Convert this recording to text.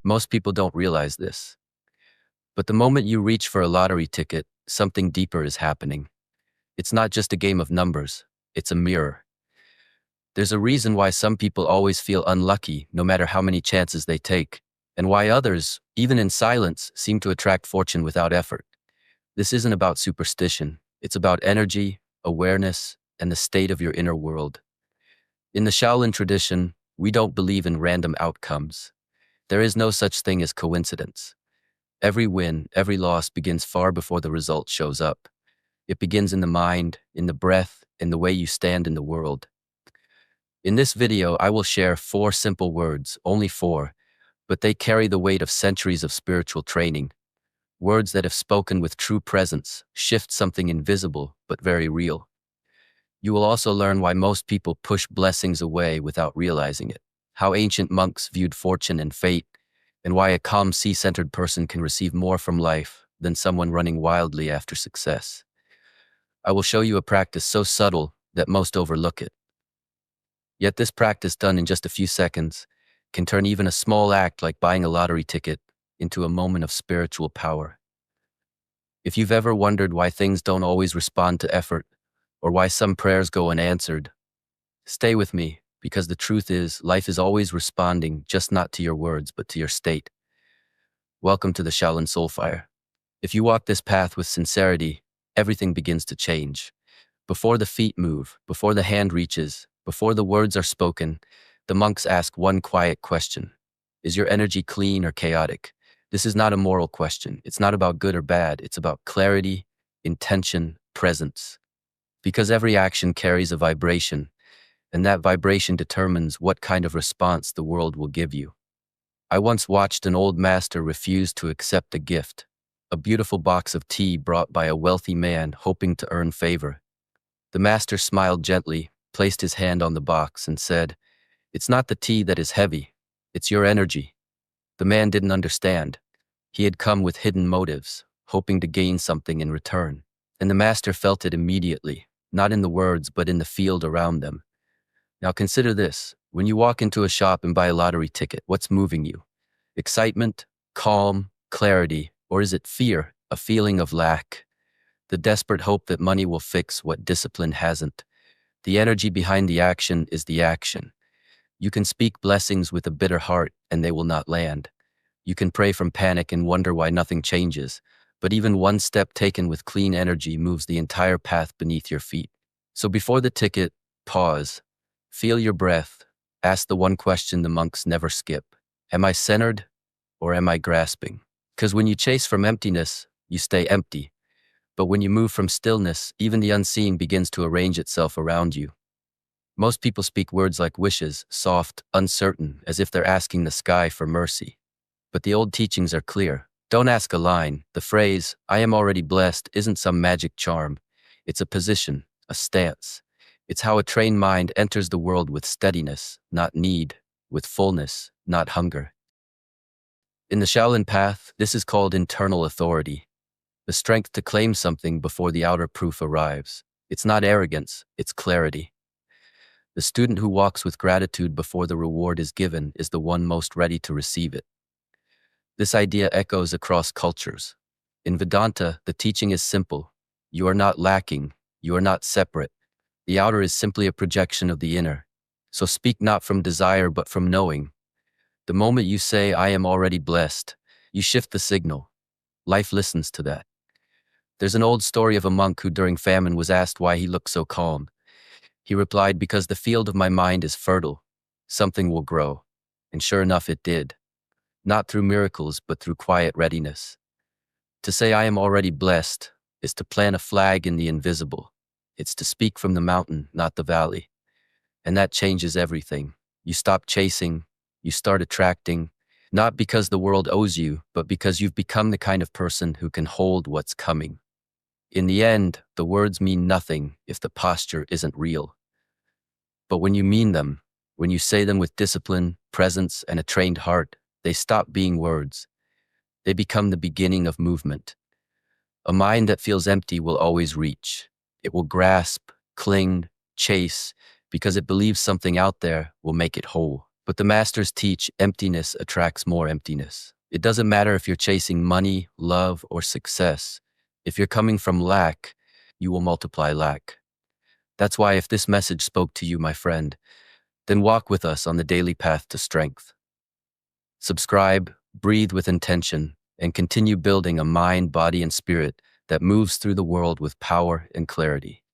Most people don't realize this. But the moment you reach for a lottery ticket, something deeper is happening. It's not just a game of numbers, it's a mirror. There's a reason why some people always feel unlucky no matter how many chances they take, and why others, even in silence, seem to attract fortune without effort. This isn't about superstition, it's about energy, awareness, and the state of your inner world. In the Shaolin tradition, we don't believe in random outcomes. There is no such thing as coincidence. Every win, every loss begins far before the result shows up. It begins in the mind, in the breath, in the way you stand in the world. In this video, I will share 4 simple words, only 4, but they carry the weight of centuries of spiritual training. Words that, if spoken with true presence, shift something invisible but very real. You will also learn why most people push blessings away without realizing it, how ancient monks viewed fortune and fate, and why a calm, sea-centered person can receive more from life than someone running wildly after success. I will show you a practice so subtle that most overlook it. Yet this practice, done in just a few seconds, can turn even a small act like buying a lottery ticket into a moment of spiritual power. If you've ever wondered why things don't always respond to effort, or why some prayers go unanswered, stay with me, because the truth is, life is always responding, just not to your words, but to your state. Welcome to the Shaolin Soulfire. If you walk this path with sincerity, everything begins to change. Before the feet move, before the hand reaches, before the words are spoken, the monks ask one quiet question. Is your energy clean or chaotic? This is not a moral question. It's not about good or bad. It's about clarity, intention, presence. Because every action carries a vibration, and that vibration determines what kind of response the world will give you. I once watched an old master refuse to accept a gift, a beautiful box of tea brought by a wealthy man hoping to earn favor. The master smiled gently, placed his hand on the box, and said, "It's not the tea that is heavy, it's your energy." The man didn't understand. He had come with hidden motives, hoping to gain something in return. And the master felt it immediately, not in the words, but in the field around them. Now consider this. When you walk into a shop and buy a lottery ticket, what's moving you? Excitement, calm, clarity, or is it fear, a feeling of lack? The desperate hope that money will fix what discipline hasn't. The energy behind the action is the action. You can speak blessings with a bitter heart, and they will not land. You can pray from panic and wonder why nothing changes, but even one step taken with clean energy moves the entire path beneath your feet. So before the ticket, pause. Feel your breath. Ask the one question the monks never skip. Am I centered, or am I grasping? Because when you chase from emptiness, you stay empty. But when you move from stillness, even the unseen begins to arrange itself around you. Most people speak words like wishes, soft, uncertain, as if they're asking the sky for mercy. But the old teachings are clear. Don't ask a line. The phrase, "I am already blessed," isn't some magic charm. It's a position, a stance. It's how a trained mind enters the world with steadiness, not need, with fullness, not hunger. In the Shaolin path, this is called internal authority. The strength to claim something before the outer proof arrives. It's not arrogance, it's clarity. The student who walks with gratitude before the reward is given is the one most ready to receive it. This idea echoes across cultures. In Vedanta, the teaching is simple. You are not lacking, you are not separate. The outer is simply a projection of the inner. So speak not from desire but from knowing. The moment you say, "I am already blessed," you shift the signal. Life listens to that. There's an old story of a monk who during famine was asked why he looked so calm. He replied, "Because the field of my mind is fertile. Something will grow." And sure enough, it did. Not through miracles, but through quiet readiness. To say "I am already blessed" is to plant a flag in the invisible. It's to speak from the mountain, not the valley. And that changes everything. You stop chasing, you start attracting, not because the world owes you, but because you've become the kind of person who can hold what's coming. In the end, the words mean nothing if the posture isn't real. But when you mean them, when you say them with discipline, presence, and a trained heart, they stop being words. They become the beginning of movement. A mind that feels empty will always reach. It will grasp, cling, chase, because it believes something out there will make it whole. But the masters teach emptiness attracts more emptiness. It doesn't matter if you're chasing money, love, or success. If you're coming from lack, you will multiply lack. That's why if this message spoke to you, my friend, then walk with us on the daily path to strength. Subscribe, breathe with intention, and continue building a mind, body, and spirit that moves through the world with power and clarity.